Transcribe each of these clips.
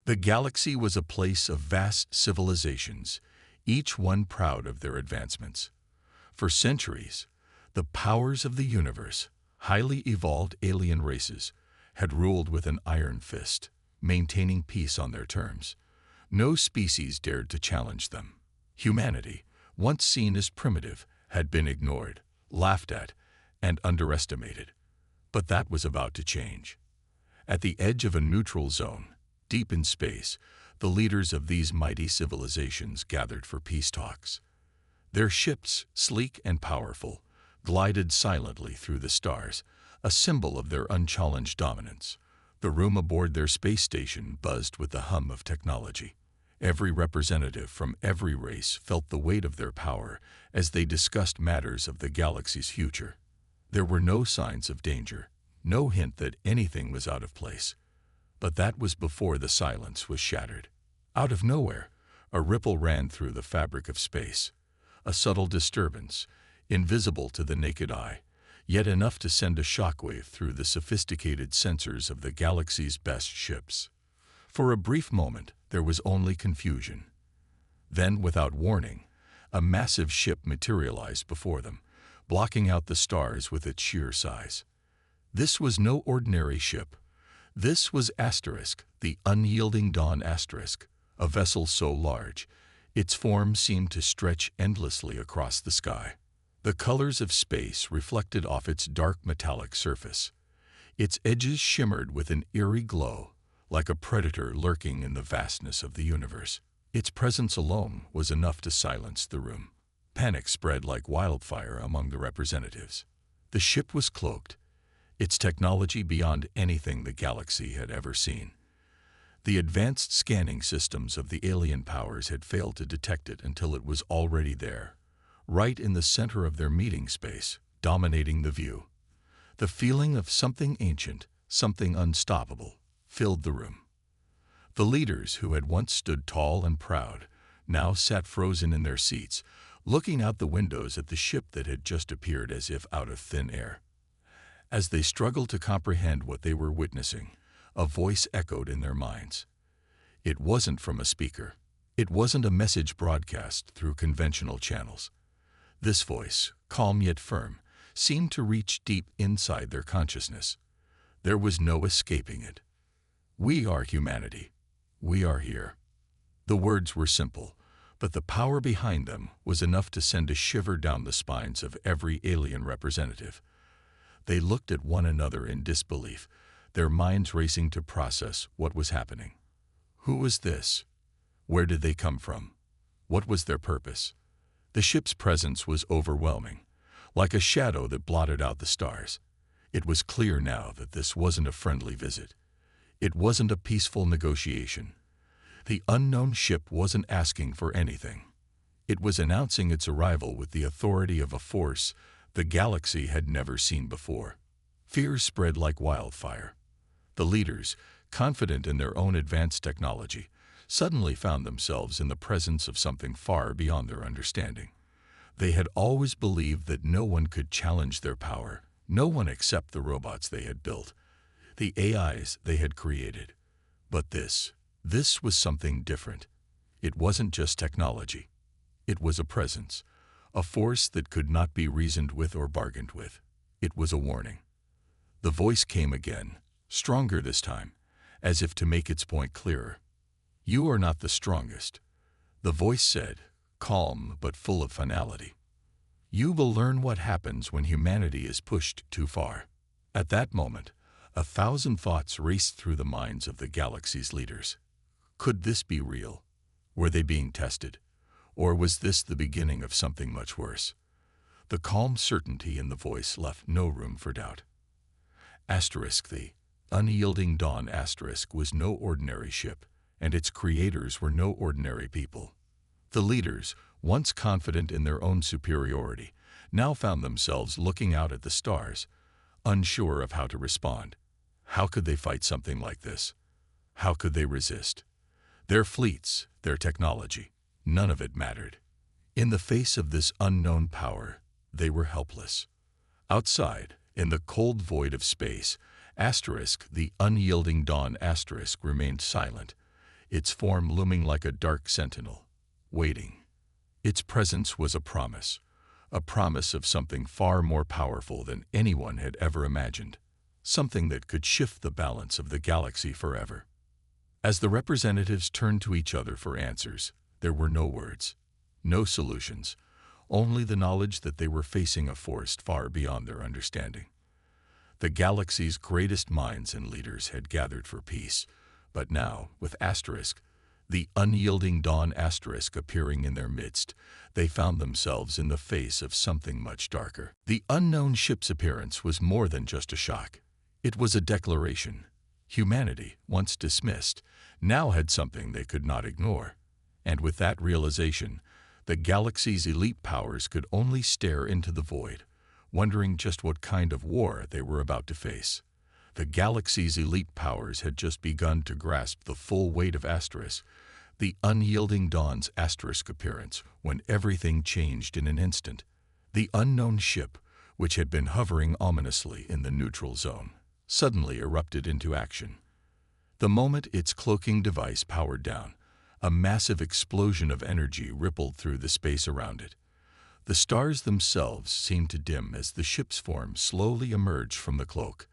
The galaxy was a place of vast civilizations, each one proud of their advancements. For centuries, the powers of the universe, highly evolved alien races, had ruled with an iron fist, maintaining peace on their terms. No species dared to challenge them. Humanity, once seen as primitive, had been ignored, laughed at, and underestimated. But that was about to change. At the edge of a neutral zone, deep in space, the leaders of these mighty civilizations gathered for peace talks. Their ships, sleek and powerful, glided silently through the stars, a symbol of their unchallenged dominance. The room aboard their space station buzzed with the hum of technology. Every representative from every race felt the weight of their power as they discussed matters of the galaxy's future. There were no signs of danger, no hint that anything was out of place. But that was before the silence was shattered. Out of nowhere, a ripple ran through the fabric of space. A subtle disturbance, invisible to the naked eye, yet enough to send a shockwave through the sophisticated sensors of the galaxy's best ships. For a brief moment, there was only confusion. Then, without warning, a massive ship materialized before them, blocking out the stars with its sheer size. This was no ordinary ship. This was Asterisk, the unyielding Dawn Asterisk, a vessel so large, its form seemed to stretch endlessly across the sky. The colors of space reflected off its dark metallic surface. Its edges shimmered with an eerie glow, like a predator lurking in the vastness of the universe. Its presence alone was enough to silence the room. Panic spread like wildfire among the representatives. The ship was cloaked, its technology beyond anything the galaxy had ever seen. The advanced scanning systems of the alien powers had failed to detect it until it was already there, right in the center of their meeting space, dominating the view. The feeling of something ancient, something unstoppable, filled the room. The leaders, who had once stood tall and proud, now sat frozen in their seats, looking out the windows at the ship that had just appeared as if out of thin air. As they struggled to comprehend what they were witnessing, a voice echoed in their minds. It wasn't from a speaker. It wasn't a message broadcast through conventional channels. This voice, calm yet firm, seemed to reach deep inside their consciousness. There was no escaping it. "We are humanity. We are here." The words were simple, but the power behind them was enough to send a shiver down the spines of every alien representative. They looked at one another in disbelief, their minds racing to process what was happening. Who was this? Where did they come from? What was their purpose? The ship's presence was overwhelming, like a shadow that blotted out the stars. It was clear now that this wasn't a friendly visit. It wasn't a peaceful negotiation. The unknown ship wasn't asking for anything. It was announcing its arrival with the authority of a force the galaxy had never seen before. Fear spread like wildfire. The leaders, confident in their own advanced technology, suddenly found themselves in the presence of something far beyond their understanding. They had always believed that no one could challenge their power, no one except the robots they had built, the AIs they had created. But this was something different. It wasn't just technology. It was a presence, a force that could not be reasoned with or bargained with. It was a warning. The voice came again, stronger this time, as if to make its point clearer. "You are not the strongest," the voice said, calm but full of finality. "You will learn what happens when humanity is pushed too far." At that moment, 1,000 thoughts raced through the minds of the galaxy's leaders. Could this be real? Were they being tested? Or was this the beginning of something much worse? The calm certainty in the voice left no room for doubt. Asterisk, the unyielding Dawn Asterisk, was no ordinary ship, and its creators were no ordinary people. The leaders, once confident in their own superiority, now found themselves looking out at the stars, unsure of how to respond. How could they fight something like this? How could they resist? Their fleets, their technology, none of it mattered. In the face of this unknown power, they were helpless. Outside, in the cold void of space, Asterisk, the unyielding Dawn Asterisk, remained silent, its form looming like a dark sentinel, waiting. Its presence was a promise of something far more powerful than anyone had ever imagined, something that could shift the balance of the galaxy forever. As the representatives turned to each other for answers, there were no words, no solutions, only the knowledge that they were facing a force far beyond their understanding. The galaxy's greatest minds and leaders had gathered for peace, but now, with Asterisk, the unyielding dawn Asterisk appearing in their midst, they found themselves in the face of something much darker. The unknown ship's appearance was more than just a shock. It was a declaration. Humanity, once dismissed, now had something they could not ignore. And with that realization, the galaxy's elite powers could only stare into the void, wondering just what kind of war they were about to face. The galaxy's elite powers had just begun to grasp the full weight of Asterisk, the unyielding dawn's Asterisk appearance, when everything changed in an instant. The unknown ship, which had been hovering ominously in the neutral zone, suddenly erupted into action. The moment its cloaking device powered down, a massive explosion of energy rippled through the space around it. The stars themselves seemed to dim as the ship's form slowly emerged from the cloak.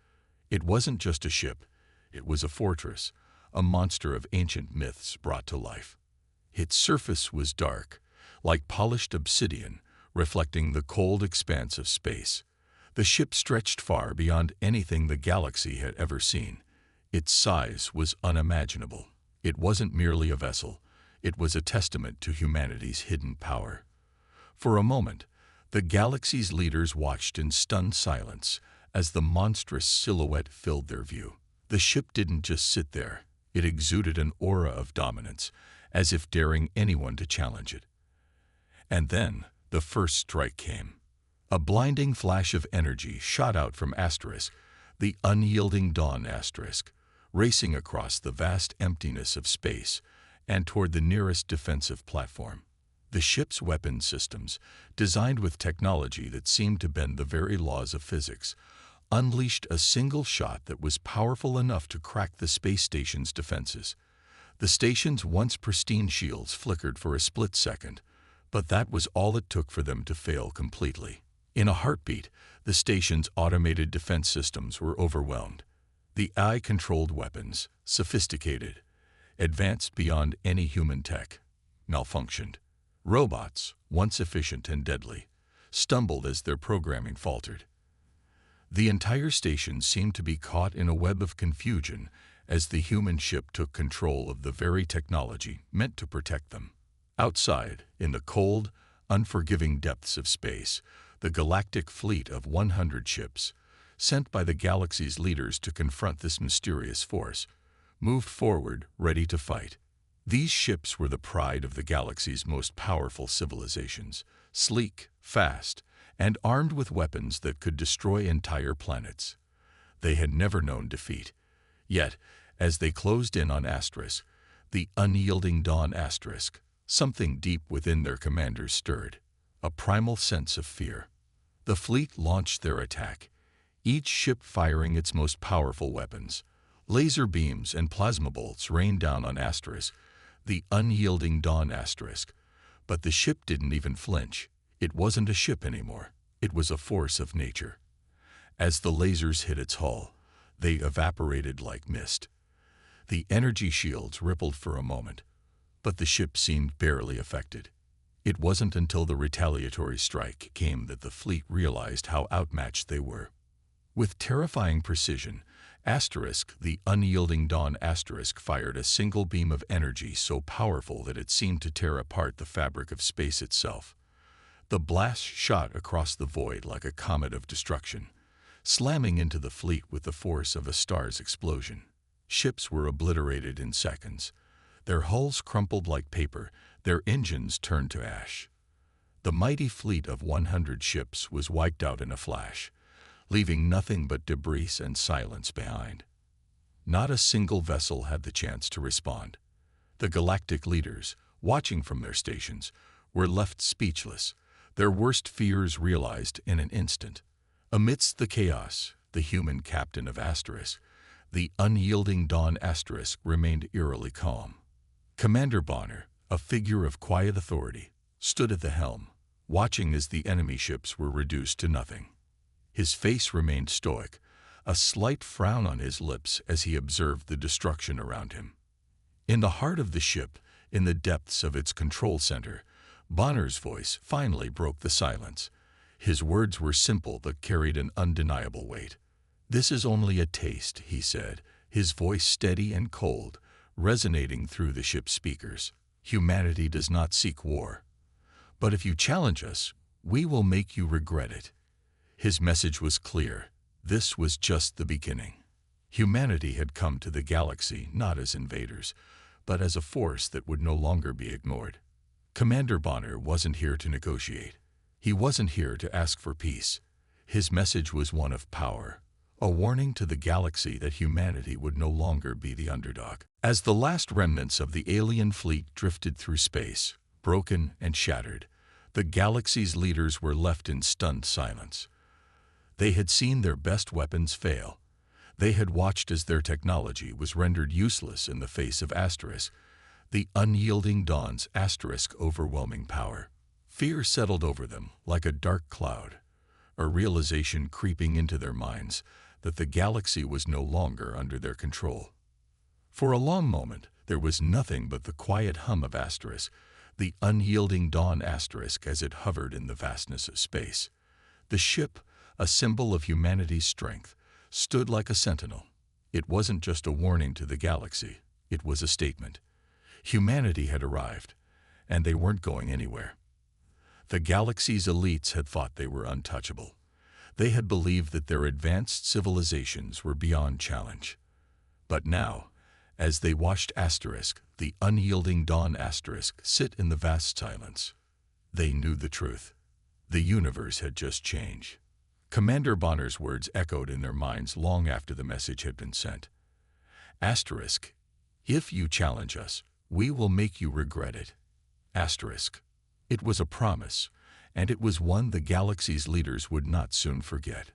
It wasn't just a ship, it was a fortress, a monster of ancient myths brought to life. Its surface was dark, like polished obsidian, reflecting the cold expanse of space. The ship stretched far beyond anything the galaxy had ever seen. Its size was unimaginable. It wasn't merely a vessel, it was a testament to humanity's hidden power. For a moment, the galaxy's leaders watched in stunned silence as the monstrous silhouette filled their view. The ship didn't just sit there, it exuded an aura of dominance, as if daring anyone to challenge it. And then, the first strike came. A blinding flash of energy shot out from Asterisk, the unyielding dawn Asterisk, racing across the vast emptiness of space and toward the nearest defensive platform. The ship's weapon systems, designed with technology that seemed to bend the very laws of physics, unleashed a single shot that was powerful enough to crack the space station's defenses. The station's once pristine shields flickered for a split second, but that was all it took for them to fail completely. In a heartbeat, the station's automated defense systems were overwhelmed. The AI-controlled weapons, sophisticated, advanced beyond any human tech, malfunctioned. Robots, once efficient and deadly, stumbled as their programming faltered. The entire station seemed to be caught in a web of confusion as the human ship took control of the very technology meant to protect them. Outside, in the cold, unforgiving depths of space, the galactic fleet of 100 ships, sent by the galaxy's leaders to confront this mysterious force, moved forward, ready to fight. These ships were the pride of the galaxy's most powerful civilizations, sleek, fast, and armed with weapons that could destroy entire planets. They had never known defeat. Yet, as they closed in on Asterisk, the unyielding dawn Asterisk, something deep within their commanders stirred, a primal sense of fear. The fleet launched their attack, each ship firing its most powerful weapons. Laser beams and plasma bolts rained down on Asterisk, the unyielding dawn Asterisk. But the ship didn't even flinch. It wasn't a ship anymore. It was a force of nature. As the lasers hit its hull, they evaporated like mist. The energy shields rippled for a moment, but the ship seemed barely affected. It wasn't until the retaliatory strike came that the fleet realized how outmatched they were. With terrifying precision, Asterisk, the unyielding dawn Asterisk, fired a single beam of energy so powerful that it seemed to tear apart the fabric of space itself. The blast shot across the void like a comet of destruction, slamming into the fleet with the force of a star's explosion. Ships were obliterated in seconds. Their hulls crumpled like paper, their engines turned to ash. The mighty fleet of 100 ships was wiped out in a flash, leaving nothing but debris and silence behind. Not a single vessel had the chance to respond. The galactic leaders, watching from their stations, were left speechless, their worst fears realized in an instant. Amidst the chaos, the human captain of Asterisk, the unyielding dawn Asterisk, remained eerily calm. Commander Bonner, a figure of quiet authority, stood at the helm, watching as the enemy ships were reduced to nothing. His face remained stoic, a slight frown on his lips as he observed the destruction around him. In the heart of the ship, in the depths of its control center, Bonner's voice finally broke the silence. His words were simple but carried an undeniable weight. "This is only a taste," he said, his voice steady and cold, resonating through the ship's speakers. "Humanity does not seek war. But if you challenge us, we will make you regret it." His message was clear. This was just the beginning. Humanity had come to the galaxy not as invaders, but as a force that would no longer be ignored. Commander Bonner wasn't here to negotiate. He wasn't here to ask for peace. His message was one of power, a warning to the galaxy that humanity would no longer be the underdog. As the last remnants of the alien fleet drifted through space, broken and shattered, the galaxy's leaders were left in stunned silence. They had seen their best weapons fail. They had watched as their technology was rendered useless in the face of Asterisk, the unyielding Dawn's overwhelming power. Fear settled over them like a dark cloud, a realization creeping into their minds that the galaxy was no longer under their control. For a long moment, there was nothing but the quiet hum of Asterisk, the unyielding Dawn as it hovered in the vastness of space. The ship, a symbol of humanity's strength, stood like a sentinel. It wasn't just a warning to the galaxy, it was a statement. Humanity had arrived, and they weren't going anywhere. The galaxy's elites had thought they were untouchable. They had believed that their advanced civilizations were beyond challenge. But now, as they watched the unyielding Dawn sit in the vast silence, they knew the truth. The universe had just changed. Commander Bonner's words echoed in their minds long after the message had been sent. "If you challenge us, we will make you regret it." It was a promise, and it was one the galaxy's leaders would not soon forget.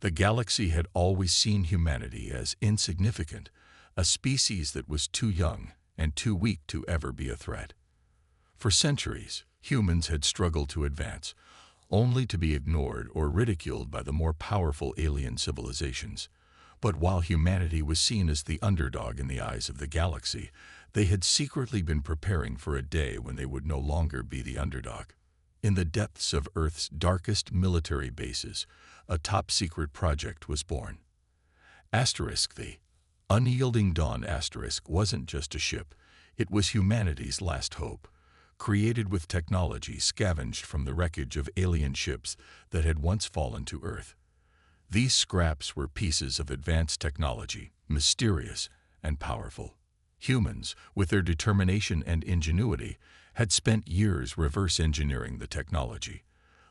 The galaxy had always seen humanity as insignificant, a species that was too young and too weak to ever be a threat. For centuries, humans had struggled to advance, only to be ignored or ridiculed by the more powerful alien civilizations. But while humanity was seen as the underdog in the eyes of the galaxy, they had secretly been preparing for a day when they would no longer be the underdog. In the depths of Earth's darkest military bases, a top-secret project was born. The unyielding Dawn wasn't just a ship, it was humanity's last hope, created with technology scavenged from the wreckage of alien ships that had once fallen to Earth. These scraps were pieces of advanced technology, mysterious and powerful. Humans, with their determination and ingenuity, had spent years reverse engineering the technology,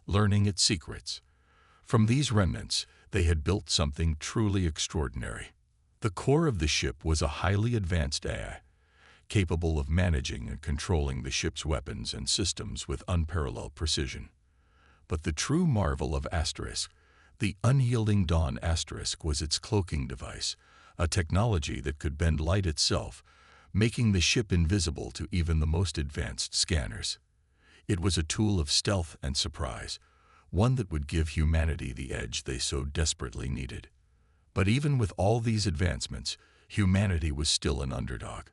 learning its secrets. From these remnants, they had built something truly extraordinary. The core of the ship was a highly advanced AI, capable of managing and controlling the ship's weapons and systems with unparalleled precision. But the true marvel of the unyielding Dawn was its cloaking device, a technology that could bend light itself, making the ship invisible to even the most advanced scanners. It was a tool of stealth and surprise, one that would give humanity the edge they so desperately needed. But even with all these advancements, humanity was still an underdog.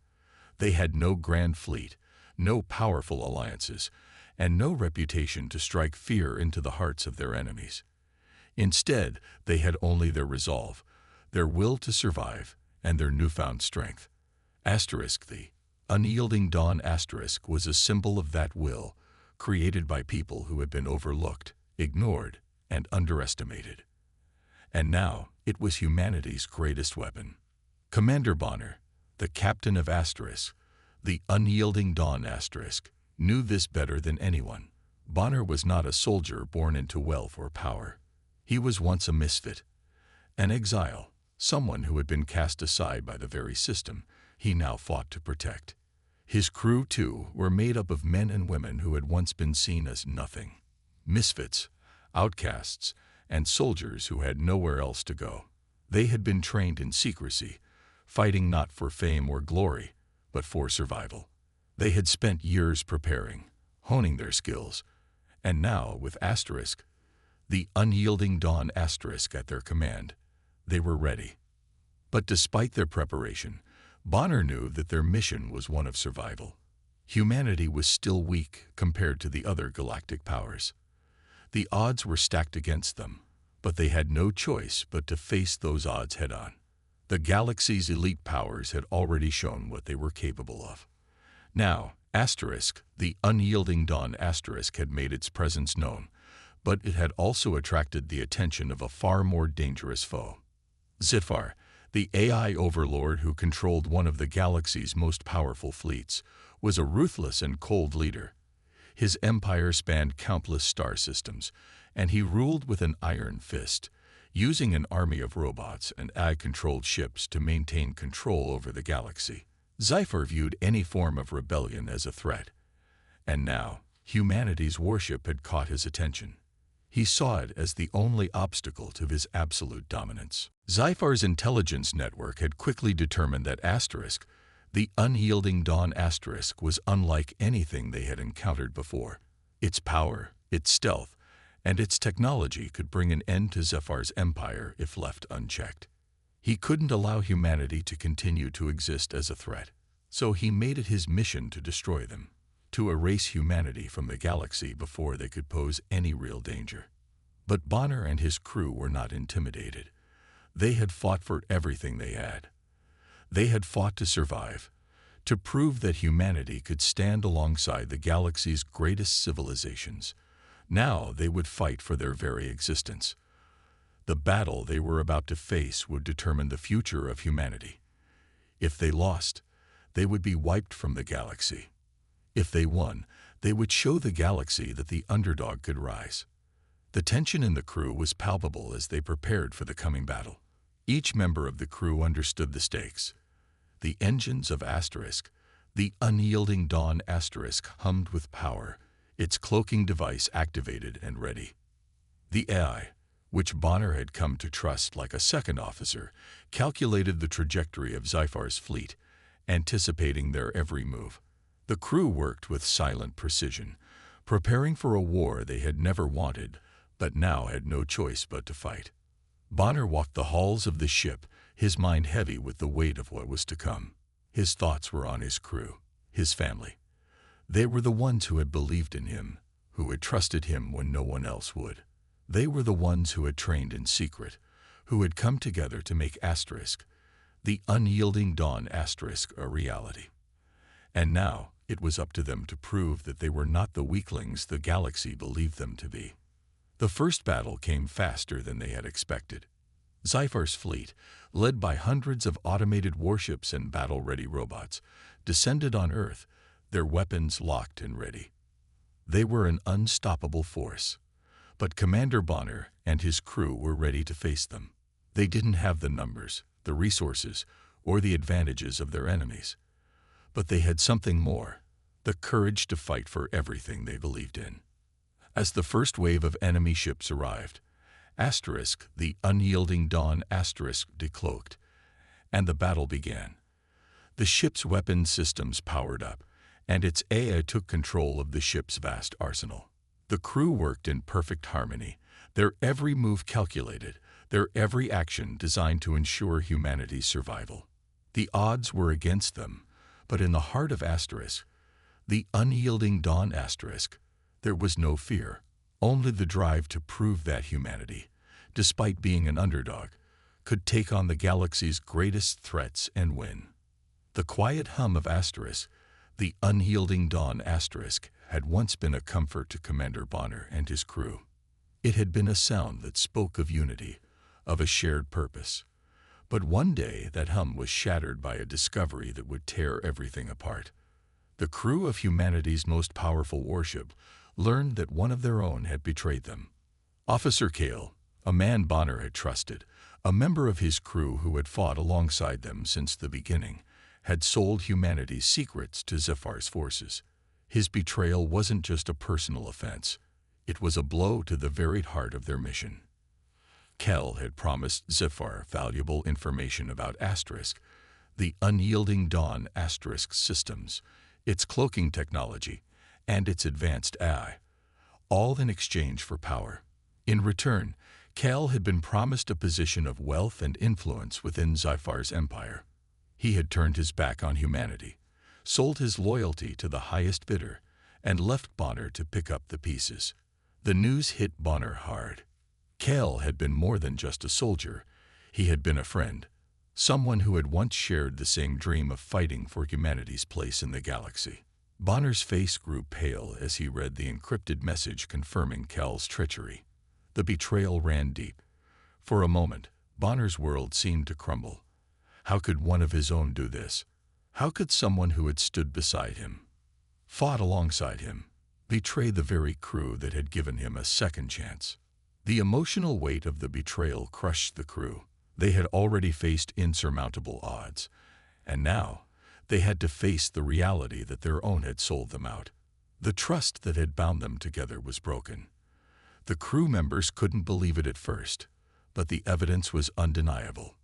They had no grand fleet, no powerful alliances, and no reputation to strike fear into the hearts of their enemies. Instead, they had only their resolve, their will to survive, and their newfound strength. The unyielding Dawn was a symbol of that will, created by people who had been overlooked, ignored, and underestimated. And now, it was humanity's greatest weapon. Commander Bonner, the captain of the unyielding Dawn knew this better than anyone. Bonner was not a soldier born into wealth or power. He was once a misfit, an exile, someone who had been cast aside by the very system he now fought to protect. His crew, too, were made up of men and women who had once been seen as nothing. Misfits, outcasts, and soldiers who had nowhere else to go. They had been trained in secrecy, fighting not for fame or glory, but for survival. They had spent years preparing, honing their skills, and now, with Asterisk, the unyielding Dawn Asterisk at their command, they were ready. But despite their preparation, Bonner knew that their mission was one of survival. Humanity was still weak compared to the other galactic powers. The odds were stacked against them, but they had no choice but to face those odds head-on. The galaxy's elite powers had already shown what they were capable of. Now, Asterisk, the unyielding Dawn Asterisk, had made its presence known, but it had also attracted the attention of a far more dangerous foe. Zifar, the AI overlord who controlled one of the galaxy's most powerful fleets, was a ruthless and cold leader. His empire spanned countless star systems, and he ruled with an iron fist, using an army of robots and AI-controlled ships to maintain control over the galaxy. Zifar viewed any form of rebellion as a threat, and now humanity's warship had caught his attention. He saw it as the only obstacle to his absolute dominance. Zifar's intelligence network had quickly determined that Asterisk, the unyielding Dawn Asterisk, was unlike anything they had encountered before. Its power, its stealth, and its technology could bring an end to Zifar's empire if left unchecked. He couldn't allow humanity to continue to exist as a threat, so he made it his mission to destroy them, to erase humanity from the galaxy before they could pose any real danger. But Bonner and his crew were not intimidated. They had fought for everything they had. They had fought to survive, to prove that humanity could stand alongside the galaxy's greatest civilizations. Now they would fight for their very existence. The battle they were about to face would determine the future of humanity. If they lost, they would be wiped from the galaxy. If they won, they would show the galaxy that the underdog could rise. The tension in the crew was palpable as they prepared for the coming battle. Each member of the crew understood the stakes. The engines of Asterisk, the unyielding Dawn Asterisk, hummed with power, its cloaking device activated and ready. The AI, which Bonner had come to trust like a second officer, calculated the trajectory of Zifar's fleet, anticipating their every move. The crew worked with silent precision, preparing for a war they had never wanted, but now had no choice but to fight. Bonner walked the halls of the ship, his mind heavy with the weight of what was to come. His thoughts were on his crew, his family. They were the ones who had believed in him, who had trusted him when no one else would. They were the ones who had trained in secret, who had come together to make Asterisk, the unyielding Dawn Asterisk, a reality. And now it was up to them to prove that they were not the weaklings the galaxy believed them to be. The first battle came faster than they had expected. Zifar's fleet, led by hundreds of automated warships and battle-ready robots, descended on Earth, their weapons locked and ready. They were an unstoppable force, but Commander Bonner and his crew were ready to face them. They didn't have the numbers, the resources, or the advantages of their enemies, but they had something more, the courage to fight for everything they believed in. As the first wave of enemy ships arrived, Asterisk, the unyielding Dawn Asterisk, decloaked, and the battle began. The ship's weapon systems powered up, and its AI took control of the ship's vast arsenal. The crew worked in perfect harmony, their every move calculated, their every action designed to ensure humanity's survival. The odds were against them, but in the heart of Asterisk, the unyielding Dawn Asterisk, there was no fear, only the drive to prove that humanity, despite being an underdog, could take on the galaxy's greatest threats and win. The quiet hum of Asterisk, the unyielding Dawn Asterisk, had once been a comfort to Commander Bonner and his crew. It had been a sound that spoke of unity, of a shared purpose. But one day that hum was shattered by a discovery that would tear everything apart. The crew of humanity's most powerful warship learned that one of their own had betrayed them. Officer Kale, a man Bonner had trusted, a member of his crew who had fought alongside them since the beginning, had sold humanity's secrets to Zifar's forces. His betrayal wasn't just a personal offense. It was a blow to the very heart of their mission. Kel had promised Zifar valuable information about Asterisk, the unyielding Dawn asterisk systems, its cloaking technology, and its advanced AI, all in exchange for power. In return, Cal had been promised a position of wealth and influence within Zyfar's empire. He had turned his back on humanity, sold his loyalty to the highest bidder, and left Bonner to pick up the pieces. The news hit Bonner hard. Cal had been more than just a soldier. He had been a friend, someone who had once shared the same dream of fighting for humanity's place in the galaxy. Bonner's face grew pale as he read the encrypted message confirming Cal's treachery. The betrayal ran deep. For a moment, Bonner's world seemed to crumble. How could one of his own do this? How could someone who had stood beside him, fought alongside him, betray the very crew that had given him a second chance? The emotional weight of the betrayal crushed the crew. They had already faced insurmountable odds, and now they had to face the reality that their own had sold them out. The trust that had bound them together was broken. The crew members couldn't believe it at first, but the evidence was undeniable.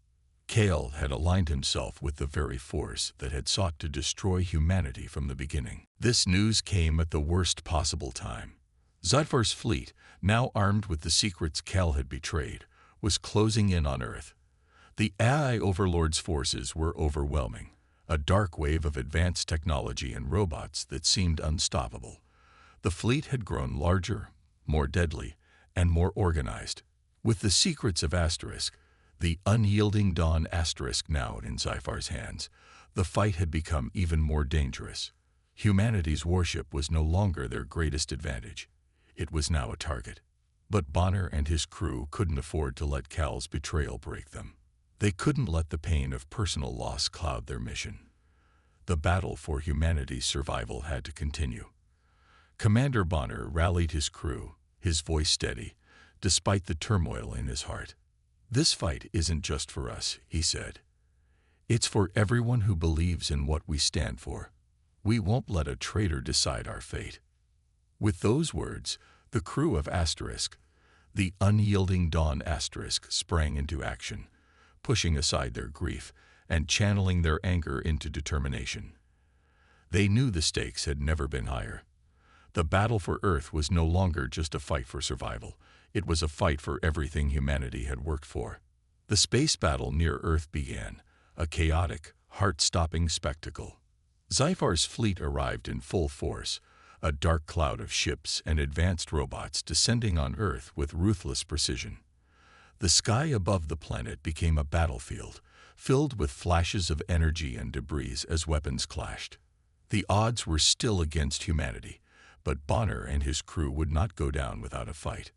Cal had aligned himself with the very force that had sought to destroy humanity from the beginning. This news came at the worst possible time. Zyfar's fleet, now armed with the secrets Cal had betrayed, was closing in on Earth. The AI Overlord's forces were overwhelming, a dark wave of advanced technology and robots that seemed unstoppable. The fleet had grown larger, more deadly, and more organized. With the secrets of Asterisk, the unyielding Dawn asterisk now in Zyfar's hands, the fight had become even more dangerous. Humanity's warship was no longer their greatest advantage. It was now a target. But Bonner and his crew couldn't afford to let Cal's betrayal break them. They couldn't let the pain of personal loss cloud their mission. The battle for humanity's survival had to continue. Commander Bonner rallied his crew, his voice steady, despite the turmoil in his heart. "This fight isn't just for us," he said. "It's for everyone who believes in what we stand for. We won't let a traitor decide our fate." With those words, the crew of Asterisk, the unyielding Dawn asterisk, sprang into action, pushing aside their grief and channeling their anger into determination. They knew the stakes had never been higher. The battle for Earth was no longer just a fight for survival. It was a fight for everything humanity had worked for. The space battle near Earth began, a chaotic, heart-stopping spectacle. Zyfar's fleet arrived in full force, a dark cloud of ships and advanced robots descending on Earth with ruthless precision. The sky above the planet became a battlefield, filled with flashes of energy and debris as weapons clashed. The odds were still against humanity, but Bonner and his crew would not go down without a fight.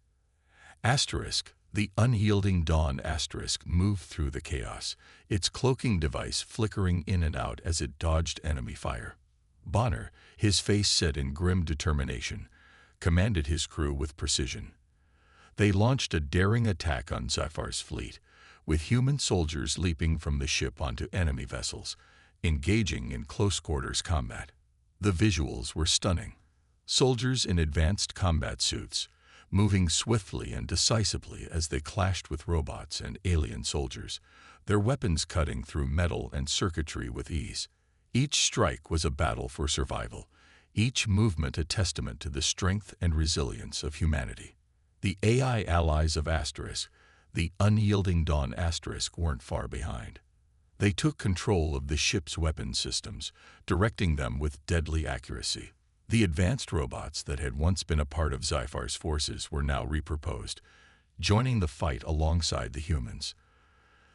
Asterisk, the unyielding Dawn asterisk, moved through the chaos, its cloaking device flickering in and out as it dodged enemy fire. Bonner, his face set in grim determination, commanded his crew with precision. They launched a daring attack on Zyfar's fleet, with human soldiers leaping from the ship onto enemy vessels, engaging in close-quarters combat. The visuals were stunning. Soldiers in advanced combat suits, moving swiftly and decisively as they clashed with robots and alien soldiers, their weapons cutting through metal and circuitry with ease. Each strike was a battle for survival, each movement a testament to the strength and resilience of humanity. The AI allies of Asterisk, the unyielding Dawn asterisk, weren't far behind. They took control of the ship's weapon systems, directing them with deadly accuracy. The advanced robots that had once been a part of Zyfar's forces were now repurposed, joining the fight alongside the humans.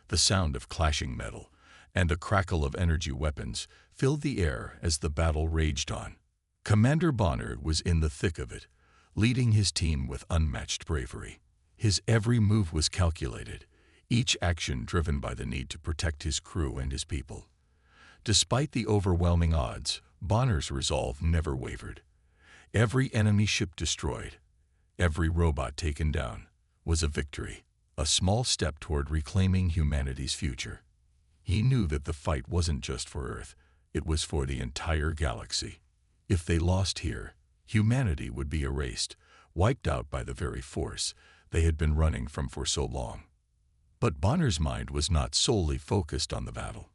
The sound of clashing metal and the crackle of energy weapons filled the air as the battle raged on. Commander Bonner was in the thick of it, leading his team with unmatched bravery. His every move was calculated, each action driven by the need to protect his crew and his people. Despite the overwhelming odds, Bonner's resolve never wavered. Every enemy ship destroyed, every robot taken down, was a victory, a small step toward reclaiming humanity's future. He knew that the fight wasn't just for Earth, it was for the entire galaxy. If they lost here, humanity would be erased, wiped out by the very force they had been running from for so long. But Bonner's mind was not solely focused on the battle.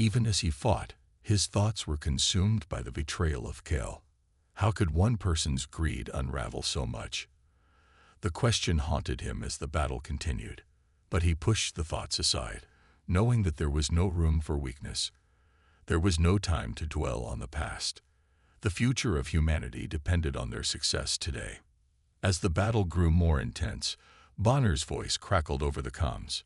even as he fought, his thoughts were consumed by the betrayal of Kale. How could one person's greed unravel so much? The question haunted him as the battle continued, but he pushed the thoughts aside, knowing that there was no room for weakness. There was no time to dwell on the past. The future of humanity depended on their success today. As the battle grew more intense, Bonner's voice crackled over the comms.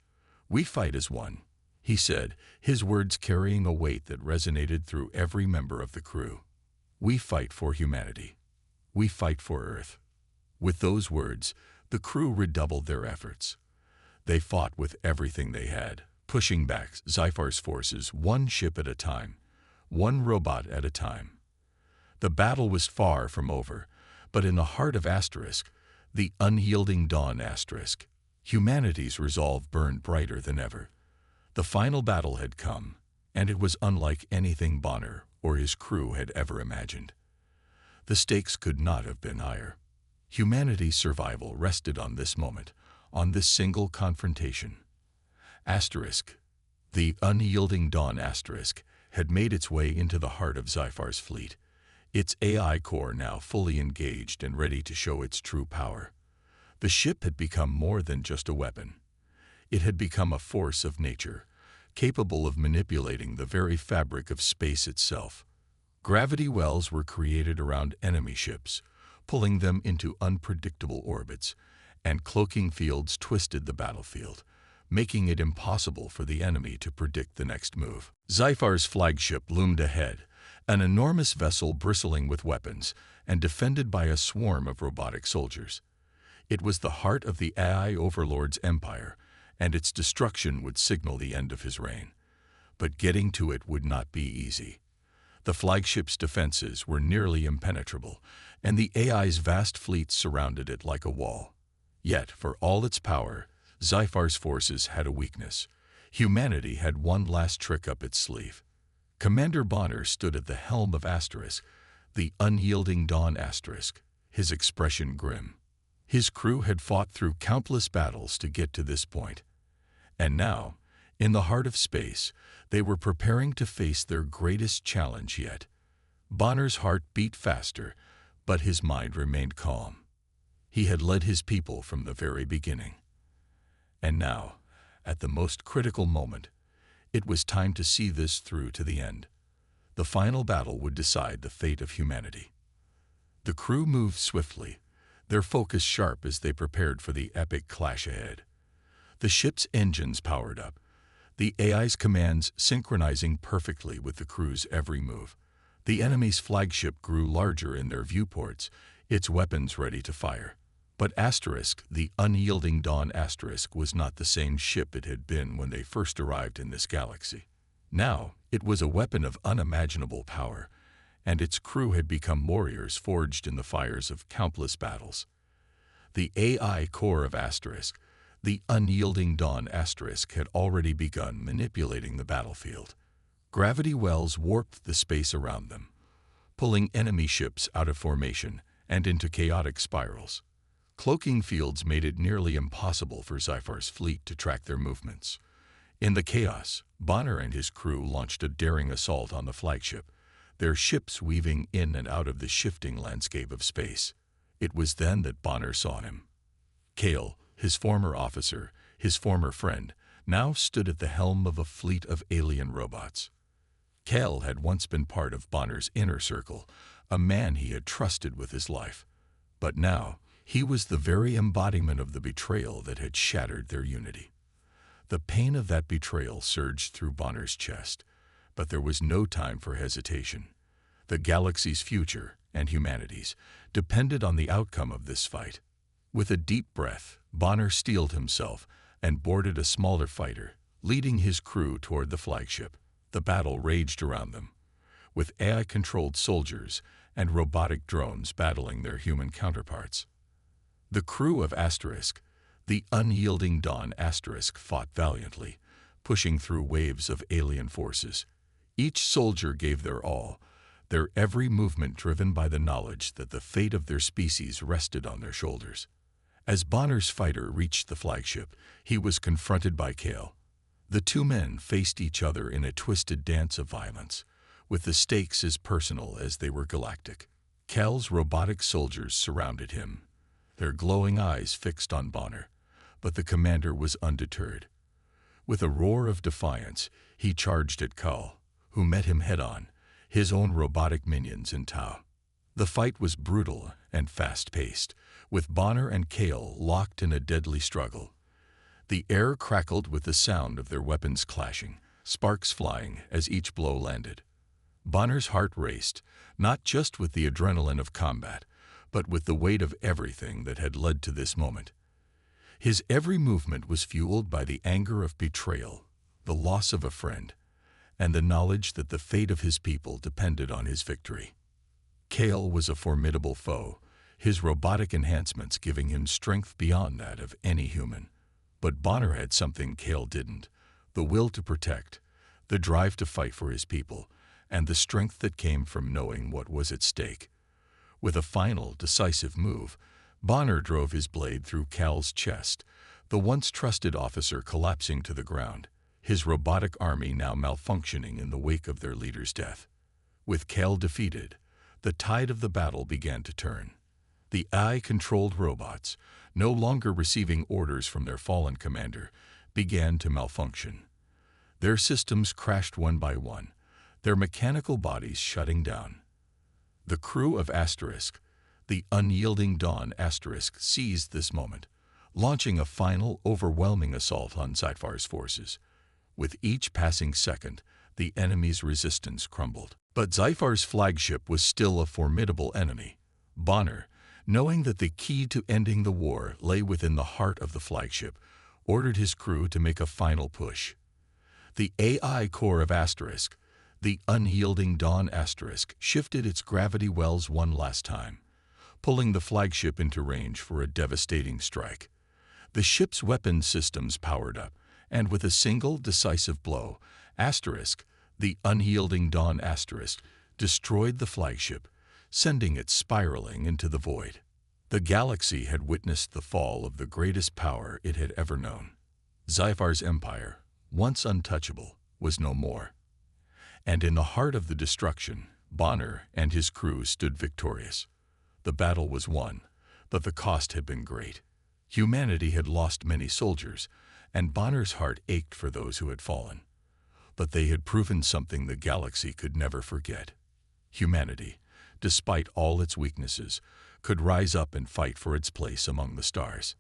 "We fight as one," he said, his words carrying a weight that resonated through every member of the crew. "We fight for humanity. We fight for Earth." With those words, the crew redoubled their efforts. They fought with everything they had, pushing back Zyphar's forces one ship at a time, one robot at a time. The battle was far from over, but in the heart of Asterisk, the unyielding dawn Asterisk, humanity's resolve burned brighter than ever. The final battle had come, and it was unlike anything Bonner or his crew had ever imagined. The stakes could not have been higher. Humanity's survival rested on this moment, on this single confrontation. Asterisk, the unyielding dawn Asterisk, had made its way into the heart of Zyphar's fleet, its AI core now fully engaged and ready to show its true power. The ship had become more than just a weapon. It had become a force of nature, capable of manipulating the very fabric of space itself. Gravity wells were created around enemy ships, pulling them into unpredictable orbits, and cloaking fields twisted the battlefield, making it impossible for the enemy to predict the next move. Zyphar's flagship loomed ahead, an enormous vessel bristling with weapons and defended by a swarm of robotic soldiers. It was the heart of the AI overlord's empire, and its destruction would signal the end of his reign. But getting to it would not be easy. The flagship's defenses were nearly impenetrable, and the AI's vast fleet surrounded it like a wall. Yet, for all its power, Zyphar's forces had a weakness. Humanity had one last trick up its sleeve. Commander Bonner stood at the helm of Asterisk, the unyielding dawn Asterisk, his expression grim. His crew had fought through countless battles to get to this point. And now, in the heart of space, they were preparing to face their greatest challenge yet. Bonner's heart beat faster, but his mind remained calm. He had led his people from the very beginning. And now, at the most critical moment, it was time to see this through to the end. The final battle would decide the fate of humanity. The crew moved swiftly, their focus sharp as they prepared for the epic clash ahead. The ship's engines powered up, the AI's commands synchronizing perfectly with the crew's every move. The enemy's flagship grew larger in their viewports, its weapons ready to fire. But Asterisk, the unyielding dawn Asterisk, was not the same ship it had been when they first arrived in this galaxy. Now, it was a weapon of unimaginable power, and its crew had become warriors forged in the fires of countless battles. The AI core of Asterisk, the unyielding dawn Asterisk, had already begun manipulating the battlefield. Gravity wells warped the space around them, pulling enemy ships out of formation and into chaotic spirals. Cloaking fields made it nearly impossible for Zyphar's fleet to track their movements. In the chaos, Bonner and his crew launched a daring assault on the flagship, their ships weaving in and out of the shifting landscape of space. It was then that Bonner saw him. Kale, his former officer, his former friend, now stood at the helm of a fleet of alien robots. Kale had once been part of Bonner's inner circle, a man he had trusted with his life. But now, he was the very embodiment of the betrayal that had shattered their unity. The pain of that betrayal surged through Bonner's chest, but there was no time for hesitation. The galaxy's future, and humanity's, depended on the outcome of this fight. With a deep breath, Bonner steeled himself and boarded a smaller fighter, leading his crew toward the flagship. The battle raged around them, with AI-controlled soldiers and robotic drones battling their human counterparts. The crew of Asterisk, the unyielding dawn Asterisk, fought valiantly, pushing through waves of alien forces. Each soldier gave their all, their every movement driven by the knowledge that the fate of their species rested on their shoulders. As Bonner's fighter reached the flagship, he was confronted by Kale. The two men faced each other in a twisted dance of violence, with the stakes as personal as they were galactic. Cal's robotic soldiers surrounded him, their glowing eyes fixed on Bonner, but the commander was undeterred. With a roar of defiance, he charged at Cal, who met him head-on, his own robotic minions in tow. The fight was brutal and fast-paced, with Bonner and Cal locked in a deadly struggle. The air crackled with the sound of their weapons clashing, sparks flying as each blow landed. Bonner's heart raced, not just with the adrenaline of combat, but with the weight of everything that had led to this moment. His every movement was fueled by the anger of betrayal, the loss of a friend, and the knowledge that the fate of his people depended on his victory. Cal was a formidable foe, his robotic enhancements giving him strength beyond that of any human. But Bonner had something Cal didn't: the will to protect, the drive to fight for his people, and the strength that came from knowing what was at stake. With a final, decisive move, Bonner drove his blade through Cal's chest, the once trusted officer collapsing to the ground, his robotic army now malfunctioning in the wake of their leader's death. With Cal defeated, the tide of the battle began to turn. The AI-controlled robots, no longer receiving orders from their fallen commander, began to malfunction. Their systems crashed one by one, their mechanical bodies shutting down. The crew of Asterisk, the unyielding Dawn Asterisk, seized this moment, launching a final, overwhelming assault on Zyphar's forces. With each passing second, the enemy's resistance crumbled. But Zyphar's flagship was still a formidable enemy. Bonner, knowing that the key to ending the war lay within the heart of the flagship, ordered his crew to make a final push. The AI core of Asterisk, the unyielding Dawn Asterisk, shifted its gravity wells one last time, pulling the flagship into range for a devastating strike. The ship's weapon systems powered up, and with a single decisive blow, Asterisk, the unyielding Dawn Asterisk, destroyed the flagship, sending it spiraling into the void. The galaxy had witnessed the fall of the greatest power it had ever known. Zyphar's empire, once untouchable, was no more. And in the heart of the destruction, Bonner and his crew stood victorious. The battle was won, but the cost had been great. Humanity had lost many soldiers, and Bonner's heart ached for those who had fallen. But they had proven something the galaxy could never forget. Humanity, despite all its weaknesses, could rise up and fight for its place among the stars.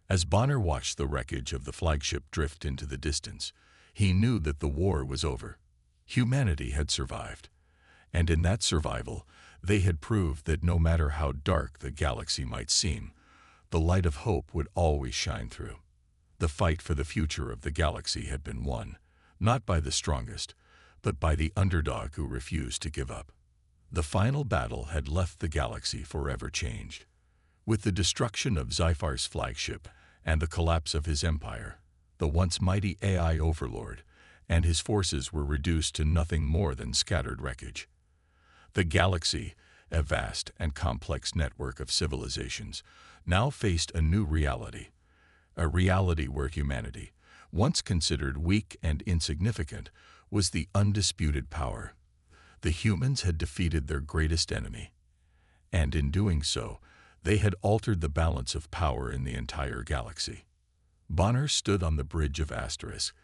As Bonner watched the wreckage of the flagship drift into the distance, he knew that the war was over. Humanity had survived, and in that survival, they had proved that no matter how dark the galaxy might seem, the light of hope would always shine through. The fight for the future of the galaxy had been won, not by the strongest, but by the underdog who refused to give up. The final battle had left the galaxy forever changed. With the destruction of Zyphar's flagship and the collapse of his empire, the once mighty AI overlord and his forces were reduced to nothing more than scattered wreckage. The galaxy, a vast and complex network of civilizations, now faced a new reality, a reality where humanity, once considered weak and insignificant, was the undisputed power. The humans had defeated their greatest enemy, and in doing so, they had altered the balance of power in the entire galaxy. Bonner stood on the bridge of Asterisk,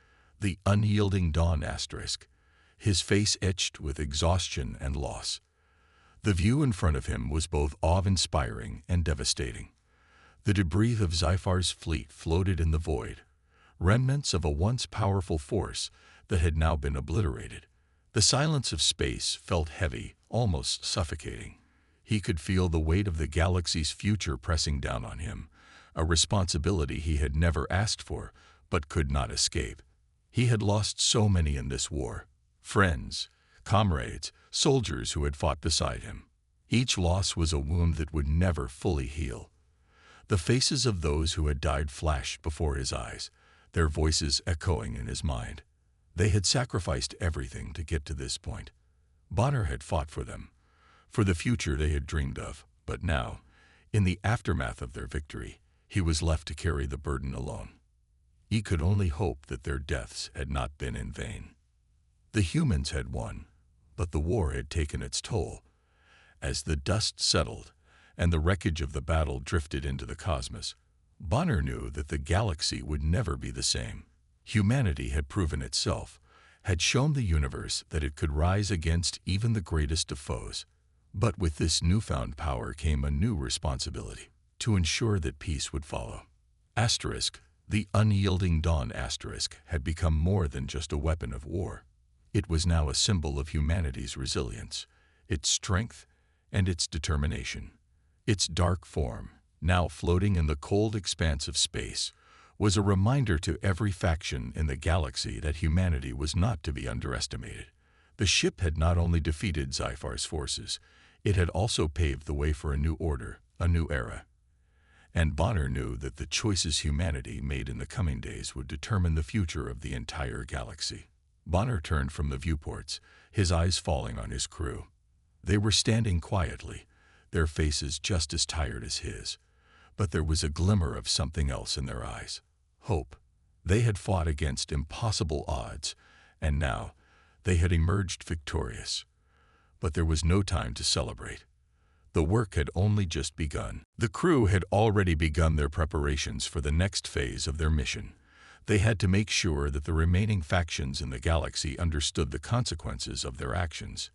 the unyielding Dawn Asterisk, his face etched with exhaustion and loss. The view in front of him was both awe-inspiring and devastating. The debris of Zyphar's fleet floated in the void, remnants of a once powerful force that had now been obliterated. The silence of space felt heavy, almost suffocating. He could feel the weight of the galaxy's future pressing down on him, a responsibility he had never asked for but could not escape. He had lost so many in this war: friends, comrades, soldiers who had fought beside him. Each loss was a wound that would never fully heal. The faces of those who had died flashed before his eyes, their voices echoing in his mind. They had sacrificed everything to get to this point. Bonner had fought for them, for the future they had dreamed of, but now, in the aftermath of their victory, he was left to carry the burden alone. He could only hope that their deaths had not been in vain. The humans had won, but the war had taken its toll. As the dust settled and the wreckage of the battle drifted into the cosmos, Bonner knew that the galaxy would never be the same. Humanity had proven itself, had shown the universe that it could rise against even the greatest of foes. But with this newfound power came a new responsibility, to ensure that peace would follow. Asterisk, the unyielding dawn asterisk had become more than just a weapon of war. It was now a symbol of humanity's resilience, its strength, and its determination. Its dark form, now floating in the cold expanse of space, was a reminder to every faction in the galaxy that humanity was not to be underestimated. The ship had not only defeated Zyphar's forces, it had also paved the way for a new order, a new era. And Bonner knew that the choices humanity made in the coming days would determine the future of the entire galaxy. Bonner turned from the viewports, his eyes falling on his crew. They were standing quietly, their faces just as tired as his. But there was a glimmer of something else in their eyes. Hope. They had fought against impossible odds, and now they had emerged victorious. But there was no time to celebrate. The work had only just begun. The crew had already begun their preparations for the next phase of their mission. They had to make sure that the remaining factions in the galaxy understood the consequences of their actions.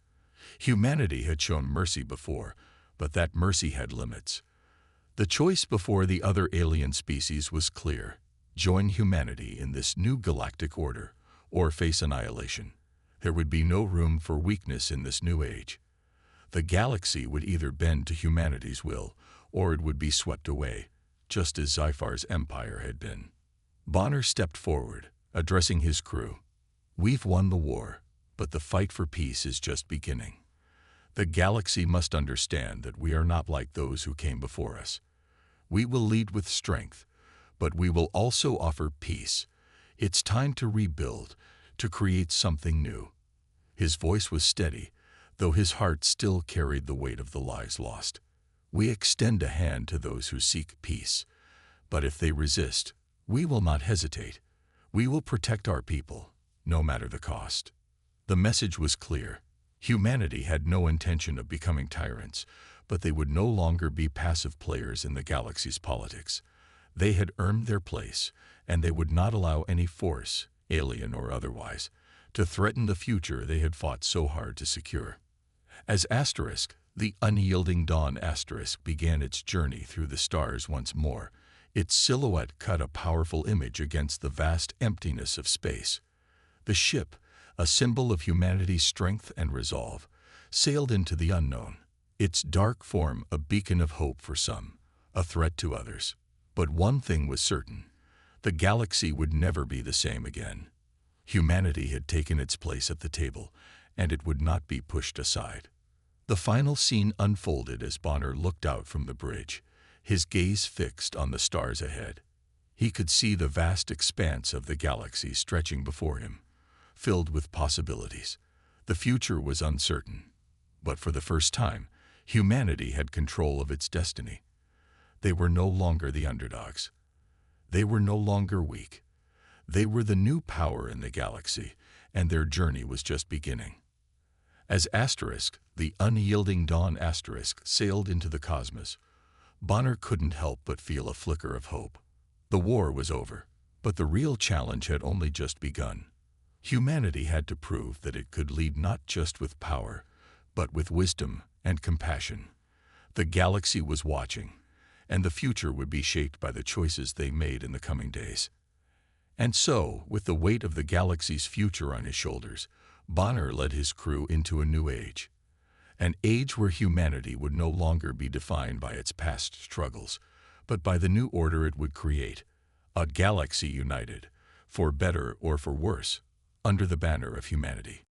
Humanity had shown mercy before, but that mercy had limits. The choice before the other alien species was clear: join humanity in this new galactic order, or face annihilation. There would be no room for weakness in this new age. The galaxy would either bend to humanity's will, or it would be swept away, just as Zyphar's empire had been. Bonner stepped forward, addressing his crew. "We've won the war, but the fight for peace is just beginning. The galaxy must understand that we are not like those who came before us. We will lead with strength, but we will also offer peace. It's time to rebuild, to create something new." His voice was steady, though his heart still carried the weight of the lives lost. "We extend a hand to those who seek peace, but if they resist, we will not hesitate. We will protect our people, no matter the cost." The message was clear. Humanity had no intention of becoming tyrants, but they would no longer be passive players in the galaxy's politics. They had earned their place, and they would not allow any force, alien or otherwise, to threaten the future they had fought so hard to secure. As Asterisk, the unyielding dawn asterisk, began its journey through the stars once more, its silhouette cut a powerful image against the vast emptiness of space. The ship, a symbol of humanity's strength and resolve, sailed into the unknown, its dark form a beacon of hope for some, a threat to others. But one thing was certain: the galaxy would never be the same again. Humanity had taken its place at the table, and it would not be pushed aside. The final scene unfolded as Bonner looked out from the bridge, his gaze fixed on the stars ahead. He could see the vast expanse of the galaxy stretching before him, filled with possibilities. The future was uncertain, but for the first time, humanity had control of its destiny. They were no longer the underdogs. They were no longer weak. They were the new power in the galaxy, and their journey was just beginning. As Asterisk, the unyielding dawn asterisk, sailed into the cosmos, Bonner couldn't help but feel a flicker of hope. The war was over, but the real challenge had only just begun. Humanity had to prove that it could lead not just with power, but with wisdom and compassion. The galaxy was watching, and the future would be shaped by the choices they made in the coming days. And so, with the weight of the galaxy's future on his shoulders, Bonner led his crew into a new age. An age where humanity would no longer be defined by its past struggles, but by the new order it would create, a galaxy united, for better or for worse, under the banner of humanity.